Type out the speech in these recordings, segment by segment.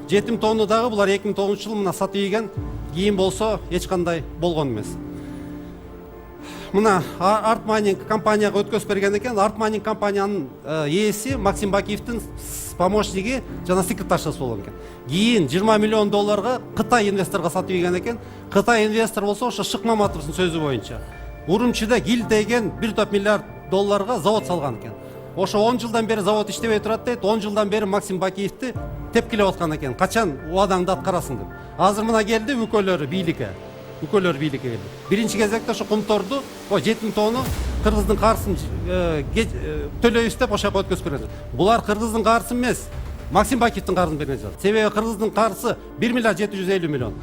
жетим тоону дагы булар 2009 мына сатып ийген кийин болсо эч кандай болгон эмес. Мына Art Mining компанияга өткөзүп берген экен. Art Mining компаниянын ээси Максим Бакиевдин помощниги жана секретаршасы болгон экен. Кийин 20 миллион долларга Кытай инвесторго сатып ийген экен. Кытай инвестор болсо ошо Шык Маматовдун сөзү боюнча Урумчиде гил деген 1 миллиард долларга завод салган экен. Ошо 10 жылдан бери завод иштебей турат дейт. 10 жылдан бери Максим Бакиевди тепкилеп аткан экен. Качан убадаңды аткарасың деп. Азыр мына келди өкөлөрү бийликке. Өкөлөр бийликке келди. Биринчи кезекте ошо Кумторду, жетим тоону кыргыздын карысын төлөйбүз деп ошо өткөзүп берген. Булар кыргыздын карысы эмес, Максим Бакиевдин карызын берген жок. Себеби кыргыздын карысы 1 миллиард 750 миллион.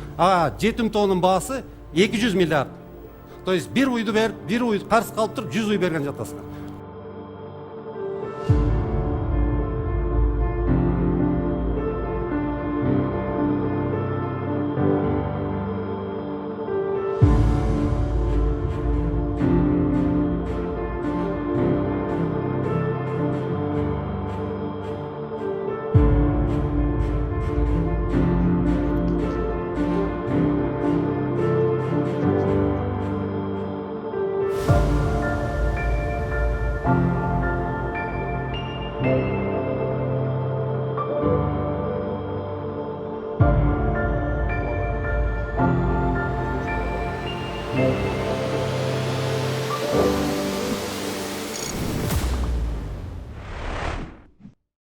Жетим тоонун баасы 200 миллиард. То есть бир уйду берип, бир уй карыз калып туруп 100 уй берген жатасыңар.